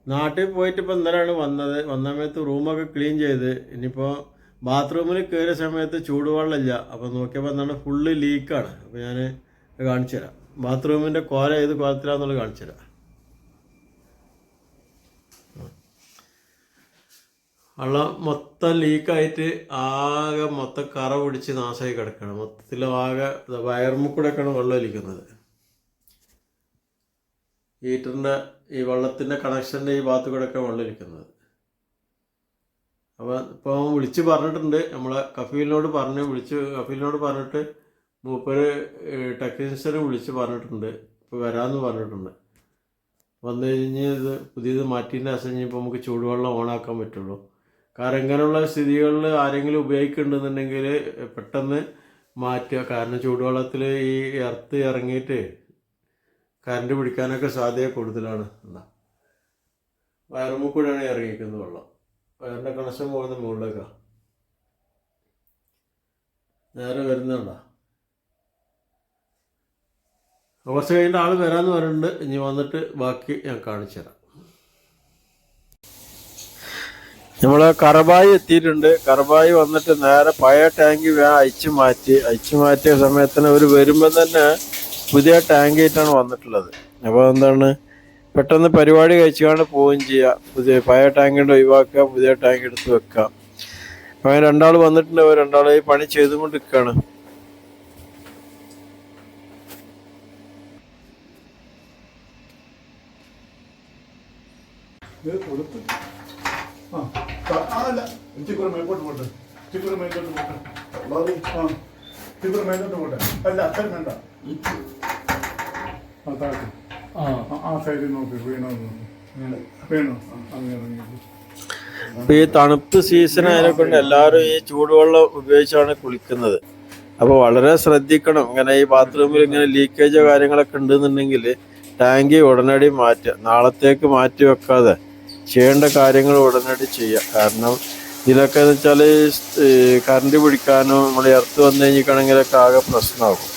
നാട്ടിൽ പോയിട്ട് ഇപ്പം ഇന്നലെയാണ് വന്നത്. വന്ന സമയത്ത് റൂമൊക്കെ ക്ലീൻ ചെയ്ത് ഇനിയിപ്പോൾ ബാത്റൂമിൽ കയറിയ സമയത്ത് ചൂടുവെള്ളമില്ല. അപ്പോൾ നോക്കിയപ്പോൾ എന്താണ് ഫുള്ള് ലീക്കാണ്. അപ്പോൾ ഞാൻ കാണിച്ചു തരാം. ബാത്റൂമിൻ്റെ കോല ഏത് കോലത്തിലാണെന്നുള്ളത് കാണിച്ചു തരാം. വെള്ളം മൊത്തം ലീക്കായിട്ട് ആകെ മൊത്തം കറ പിടിച്ച് നാശമായി കിടക്കണം. മൊത്തത്തിൽ ആകെ വയർമുക്കൂടെയൊക്കെയാണ് വെള്ളം ഒലിക്കുന്നത്. ഹീറ്ററിൻ്റെ ഈ വെള്ളത്തിൻ്റെ കണക്ഷൻ്റെ ഈ ഭാഗത്ത് കൂടെയൊക്കെ വെള്ളം ഒലിക്കുന്നത്. അപ്പോൾ ഇപ്പോൾ വിളിച്ച് പറഞ്ഞിട്ടുണ്ട്, നമ്മളെ കഫീലിനോട് പറഞ്ഞിട്ട് മൂപ്പര് ടെക്നീഷ്യനെ വിളിച്ച് പറഞ്ഞിട്ടുണ്ട്. ഇപ്പോൾ വരാമെന്ന് പറഞ്ഞിട്ടുണ്ട്. വന്നു കഴിഞ്ഞ് ഇത് പുതിയത് മാറ്റിൻ്റെ ശേഷം ഇപ്പോൾ നമുക്ക് ചൂടുവെള്ളം ഓണാക്കാൻ പറ്റുള്ളൂ. കാരണം ഇങ്ങനെയുള്ള സ്ഥിതികളിൽ ആരെങ്കിലും ഉപയോഗിക്കുന്നുണ്ടെന്നുണ്ടെങ്കിൽ പെട്ടെന്ന് മാറ്റുക. കാരണം ചൂടുവെള്ളത്തിൽ ഈ എർത്ത് ഇറങ്ങിയിട്ട് കറണ്ട് പിടിക്കാനൊക്കെ സാധ്യത കൂടുതലാണ്. എന്താ വയറുമ്പോൾ കൂടെയാണ് ഇറങ്ങിയിരിക്കുന്നത് വെള്ളം. വയറിൻ്റെ കണക്ഷൻ പോകുന്ന മുകളിലേക്കാണ് നേരെ വരുന്നുണ്ടോ. കുറച്ച് കഴിഞ്ഞിട്ട് ആൾ വരാമെന്ന് പറഞ്ഞിട്ടുണ്ട്. ഇനി വന്നിട്ട് ബാക്കി ഞാൻ കാണിച്ചു തരാം. നമ്മൾ കറബായി എത്തിയിട്ടുണ്ട്. കറബായി വന്നിട്ട് നേരെ പഴയ ടാങ്ക് അയച്ചു മാറ്റിയ സമയത്തിന് അവർ വരുമ്പോൾ തന്നെ പുതിയ ടാങ്ക് ആയിട്ടാണ് വന്നിട്ടുള്ളത്. അപ്പോൾ എന്താണ് പെട്ടെന്ന് പരിപാടി കഴിച്ചുകൊണ്ട് പോവുകയും ചെയ്യുക. പഴയ ടാങ്കിൻ്റെ ഒഴിവാക്കുക, പുതിയ ടാങ്ക് എടുത്ത് വെക്കുക. അങ്ങനെ രണ്ടാൾ വന്നിട്ടുണ്ട്. അവർ രണ്ടാൾ ഈ പണി ചെയ്തുകൊണ്ട് നിൽക്കുകയാണ്. ഈ തണുപ്പ് സീസൺ ആയതിനെ കൊണ്ട് എല്ലാവരും ഈ ചൂടുവെള്ളം ഉപയോഗിച്ചാണ് കുളിക്കുന്നത്. അപ്പോൾ വളരെ ശ്രദ്ധിക്കണം. ഇങ്ങനെ ഈ ബാത്റൂമിൽ ഇങ്ങനെ ലീക്കേജോ കാര്യങ്ങളൊക്കെ ഉണ്ടെന്നുണ്ടെങ്കിൽ ടാങ്ക് ഉടനടി മാറ്റുക. നാളത്തേക്ക് മാറ്റി വെക്കാതെ ചെയ്യേണ്ട കാര്യങ്ങൾ ഉടനടി ചെയ്യുക. കാരണം ഇതിലൊക്കെ എന്ന് വെച്ചാൽ കറണ്ട് പിടിക്കാനോ നമ്മൾ എർത്ത് വന്നു കഴിഞ്ഞിട്ടാണെങ്കിലൊക്കെ ആകെ പ്രശ്നമാകും.